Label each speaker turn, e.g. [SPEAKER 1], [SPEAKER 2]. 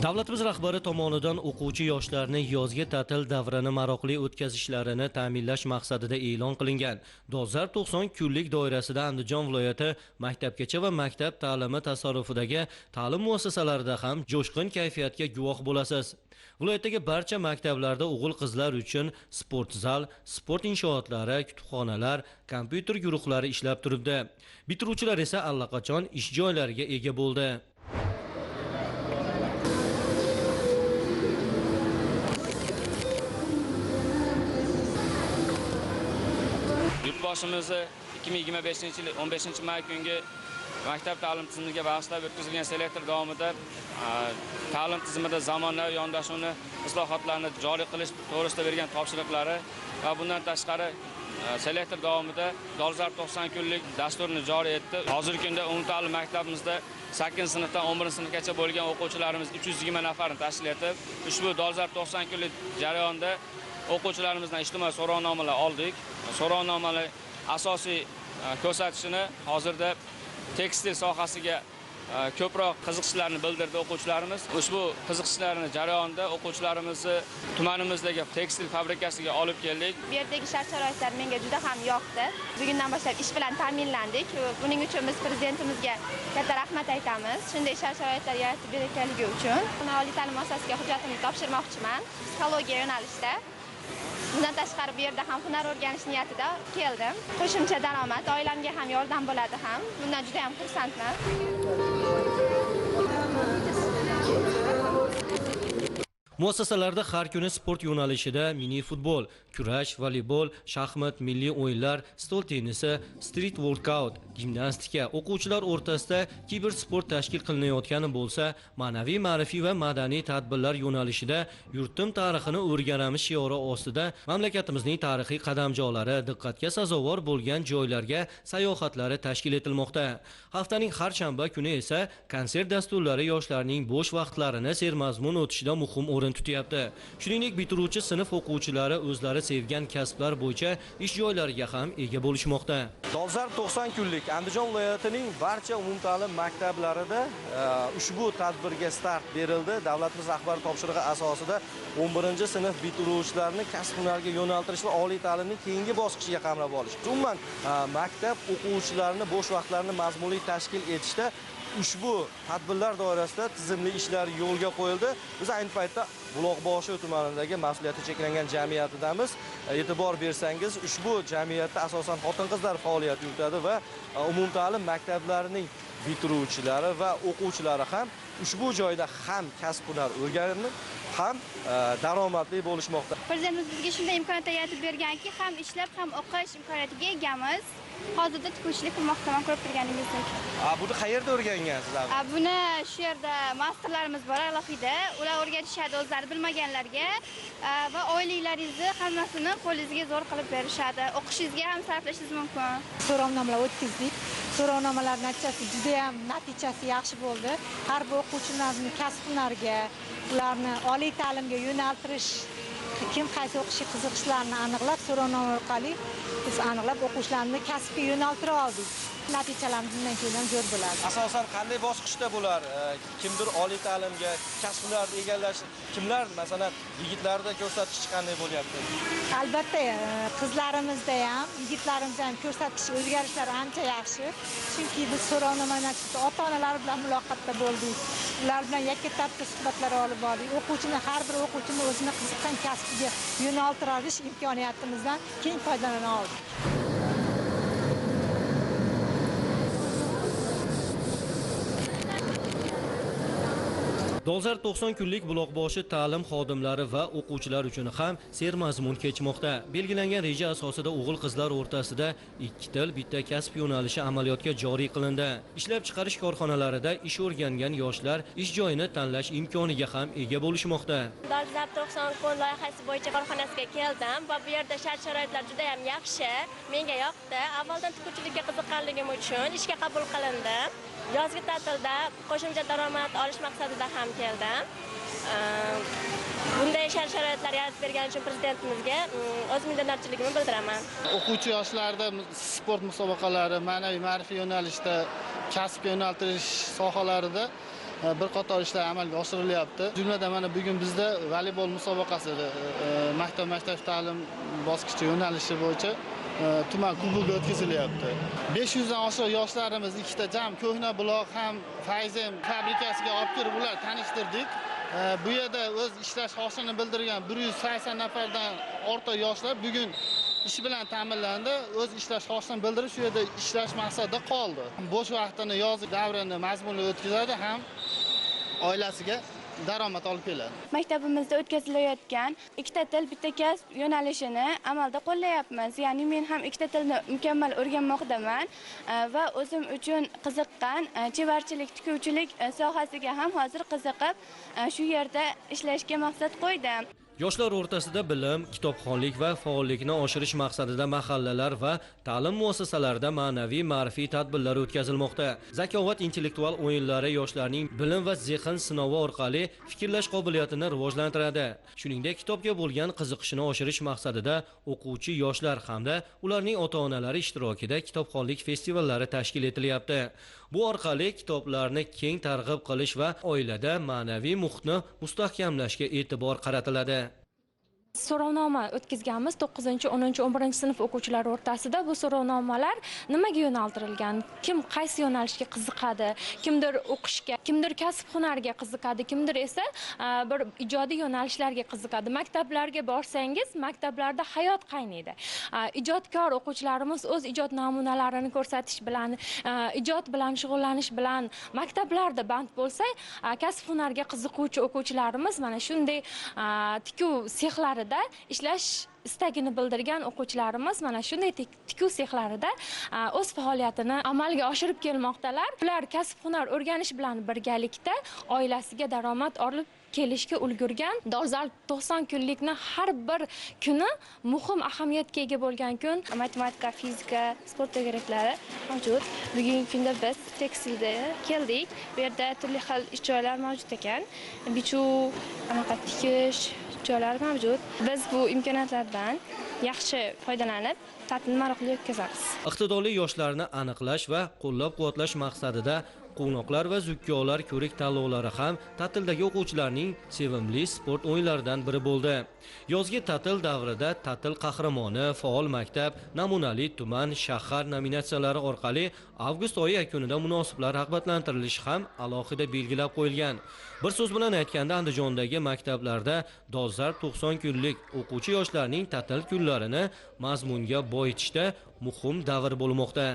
[SPEAKER 1] Davlatimiz rahbari tomonidan o'quvchi yoshlarni yozgi ta'til davrini maroqli o'tkazishlarini ta'minlash maqsadida e'lon qilingan dolzarb 90 kunlik doirasida Andijon viloyati maktabgacha va maktab ta'limi tasarrufidagi ta'lim muassasalarida ham jo'shqin kayfiyatga guvoh bo'lasiz. Viloyatdagi barcha maktablarda o'g'il-qizlar uchun sport zal, sport inshootlari, kutubxonalar, kompyuter guruhlari ishlab turibdi. Bitiruvchilar esa allaqachon ish joylariga ega bo'ldi.
[SPEAKER 2] Yurtboshimizni 2025-yil 15-may kungi maktab ta'lim tizimiga bag'ishlab o'tkazilgan selektor davomida ta'lim tizimida zamonaviy yondashuvni islohotlarni joriy qilish to'g'risida bergan topshiriqlari va bundan tashqari selektor davomida dolzarb 90 kunlik dasturni joriy etdi. Hozirgi kunda umumta'lim maktabimizda 8-sinfdan 11-sinfgacha bo'lgan o'quvchilarimiz 320 nafarni tashkil etib, ushbu dolzarb 90 kunlik jarayonda o'quvchilarimizdan ijtimoiy so'rovnomalar oldik. So'rovnomalar asosiy ko'rsatishini hozirda tekstil sohasiga ko'proq qiziqishlarini bildirdi o'quvchilarimiz. Ushbu qiziqishlarning jarayonida o'quvchilarimizni tumanimizdagi tekstil fabrikasiga olib keldik.
[SPEAKER 3] Bu yerdagi shart-sharoitlar menga juda ham yoqdi. Bugundan boshlab ish bilan ta'minlandik. Buning uchun biz prezidentimizga katta rahmat aytamiz. Shunday shart-sharoitlar yaratib berganligi uchun. Oliy ta'lim muassasasiga hujjatimni topshirmoqchiman. Psixologiya yo'nalishida. Bundan tashqari bu yerda ham hunar o'rganish niyatida keldim. Qo'shimcha daromad, oilamga ham yordam bo'ladi ham. Bundan juda ham xursandman.
[SPEAKER 1] Muassasalarda har kuni sport yo'nalishida mini futbol, kurash, voleybol, shaxmat, milliy o'yinlar, stol tennisi, street workout, gimnastika, o'quvchilar o'rtasida kibersport tashkil qilinayotgani bo'lsa, ma'naviy, ma'rifiy va madaniy tadbirlar yo'nalishida yurtim tarixini o'rganamiz shiori ostida mamlakatimizning tarixiy qadamjolari, diqqatga sazovor bo'lgan joylarga sayohatlari tashkil etilmoqda. Haftaning har shanba kuni esa konsert dasturlari yoshlarning bo'sh vaqtlarini sermazmun o'tishida muhim o'rin tutyapti. Shuningdek, bitiruvchi sinf o'quvchilari o'zlari sevgan kasblar bo'yicha ish joylariga ham ega bo'lishmoqda. Dolzarb 90 kunlik Andijon viloyatining barcha umumta'lim maktablarida ushbu tadbirga start berildi. Davlatimiz rahbari topshirig'i asosida 11-sinf bitiruvchilarni kasb-hunarga yo'naltirish va oliy ta'limning keyingi bosqichiga qamrab olish. Umuman maktab o'quvchilarini bo'sh vaqtlarini mazmunli tashkil etishda ushbu tadbirlar doirasida tizimli ishlar yo'lga qo'yildi. Biz ayni paytda Buloqboshi tumanidagi mas'uliyati cheklangan jamiyatidamiz. E'tibor bersangiz, ushbu jamiyatda asosan xotin-qizlar faoliyat yuritadi va umumta'lim maktablarining bitiruvchilari va o'quvchilari ham ushbu joyda ham kasb-hunar o'rganib, ham daromadli bo'lishmoqda.
[SPEAKER 3] Prezidentimiz bizga shunday imkoniyat yaratib berganki, ham ishlab, ham o'qish imkoniyatiga egamiz. Hozirda tikuvchilik qilmoqdaman, ko'rib turganingizdek.
[SPEAKER 1] Buni qayerda o'rgangansiz?
[SPEAKER 3] Buni shu yerda masterlarimiz bor alohida. Ular o'rgatishadi o'zlari bilmaganlarga va oyliklaringizni hammasini qo'lingizga zo'r qilib berishadi. O'qishingizga ham sarflashingiz mumkin.
[SPEAKER 4] So'rovnomalar o'tkazdik. So'rovnomalar natijasi yaxshi bo'ldi. Har bir o'quvchilarning kasb-hunariga, ularni oliy ta'limga yo'naltirish, kim qaysi o'qishga qiziqishlarini aniqlab, so'rovnoma orqali biz aniqlab o'quvchilarni kasbga yo'naltira oldik. Natijalarimiz bundan keyin zo'r bo'ladi.
[SPEAKER 1] Asosan qanday bosqichda bular? Kimdir oliy ta'limga, kasb-hunarni egallash, kimlar masalan yigitlarda ko'rsatkich qanday bo'lyapti?
[SPEAKER 4] Albatta, qizlarimizda ham, yigitlarimizda ham ko'rsatkich o'zgarishlari ancha yaxshi. Chunki biz so'rovnoma natijasida ota-onalar bilan muloqotda bo'ldik. Ular bilan yakka-tartib suhbatlar olib bordik. Har bir o'quvchini o'zini qiziqqan kasbiga yo'naltirish imkoniyatimizdan keng foydalana oldik.
[SPEAKER 1] Dolzarb 90 kunlik Buloqboshi ta'lim xodimlari va o'quvchilar uchun ham sermazmun kechmoqda. Belgilangan reja asosida o'g'il-qizlar o'rtasida 2 til, bitta kasb yo'nalishi amaliyotga joriy qilindi. Ishlab chiqarish korxonalarida ish o'rgangan yoshlar ish joyini tanlash imkoniga ham ega bo'lishmoqda.
[SPEAKER 5] Dolzarb 90 kun loyihasi bo'yicha korxonasiga keldim va bu yerda shart-sharoitlar juda ham yaxshi. Menga yoqdi. Avvaldan tikuvchilikka qiziqqanligim uchun ishga qabul qilindim. Yozgi ta'tilda qo'shimcha daromad olish maqsadida ham keldim. Bunday shart-sharoitlar yaratib bergani uchun prezidentimizga o'z minnatdorchiligimni bildiraman.
[SPEAKER 6] O'quvchi yoshlarda sport musobaqalari, ma'naviy ma'rifiy yo'nalishda kasbga yo'naltirish sohalarida bir qator ishlar amalga oshirilyapti. Jumladan mana bugun bizda voleybol musobaqasi maktab ta'lim bosqichi yo'nalishi bo'yicha tuman kubogi o'tkazilyapti. 500 dan oshiq yoshlarimiz ikkita jam Ko'hna Buloq ham Fayzem fabrikasiga olib kirib ular tanishtirdik. Bu yerda o'z ishlash xohishini bildirgan 180 nafardan ortiq yoshlar bugun ish bilan ta'minlandi. O'z ishlash xohishini bildirib shu yerda ishlash maqsadida qoldi. Bo'sh vaqtini yoz davrini mazmunli o'tkazadi ham oilasiga daromad olib keladi.
[SPEAKER 3] Maktabimizda o'tkazilayotgan ikkita til bitta kasb yo'nalishini amalda qo'llayapmiz. Ya'ni men ham ikkita tilni mukammal o'rganmoqdaman va o'zim uchun qiziqqan chevarchilik, tikuvchilik sohasiga ham hozir qiziqib shu yerda ishlashga maqsad qo'ydim.
[SPEAKER 1] Yoshlar o'rtasida bilim, kitobxonlik va faollikni oshirish maqsadida mahallalar va ta'lim muassasalarida ma'naviy ma'rifiy tadbirlar o'tkazilmoqda. Zakovat intellektual o'yinlari yoshlarning bilim va zehn sinovi orqali fikrlash qobiliyatini rivojlantiradi. Shuningdek, kitobga bo'lgan qiziqishini oshirish maqsadida o'quvchi yoshlar hamda ularning ota-onalari ishtirokida kitobxonlik festivallari tashkil etilyapti. Bu orqali kitoblarni keng targ'ib qilish va oilada ma'naviy muhitni mustahkamlashga e'tibor qaratiladi.
[SPEAKER 7] So'rovnoma o'tkazganmiz 9-10-11 sinf o'quvchilari o'rtasida. Bu so'rovnomalar nimaga yo'naltirilgan? Kim qaysi yo'nalishga qiziqadi? Kimdir o'qishga, kimdir kasb-hunarga qiziqadi, kimdir esa bir ijodiy yo'nalishlarga qiziqadi. Maktablarga borsangiz, maktablarda hayot qaynaydi. Ijodkor o'quvchilarimiz o'z ijod namunalarini ko'rsatish bilan, ijod bilan shug'ullanish bilan maktablarda band bo'lsa, kasb-hunarga qiziquvchi o'quvchilarimiz mana shunday tikuv sexlari ishlash istagini bildirgan o'quvchilarimiz mana shunday tikuv sexlarida o'z faoliyatini amalga oshirib kelmoqdalar. Ular kasb-hunar o'rganish bilan birgalikda oilasiga daromad olib kelishga ulgurgan. Dolzarb 90 kunlikni har bir kuni muhim ahamiyatga ega bo'lgan kun.
[SPEAKER 3] Matematika, fizika, sport to'garaklari mavjud. Bugungi kunda biz tekstilda keldik. Bu yerda turli xil ish joylari mavjud ekan. Bichuv, anaqa tikish joylar mavjud. Biz bu imkoniyatlardan yaxshi foydalanib, ta'tilni maroqli o'tkazamiz.
[SPEAKER 1] Iqtidorli yoshlarni aniqlash va qo'llab-quvvatlash maqsadida Qo'noqlar va zukkolar ko'rik tanlovlari ham ta'tildagi o'quvchilarning sevimli sport o'yinlaridan biri bo'ldi. Yozgi ta'til davrida ta'til qahramoni, faol maktab, namunali tuman, shahar nominatsiyalari orqali avgust oyi yakunida munosiblar rag'batlantirilishi ham alohida belgilab qo'yilgan. Bir so'z bilan aytganda Andijondagi maktablarda dolzarb 90 kunlik o'quvchi yoshlarning ta'til kunlarini mazmunga boyitishda muhim davr bo'lmoqda.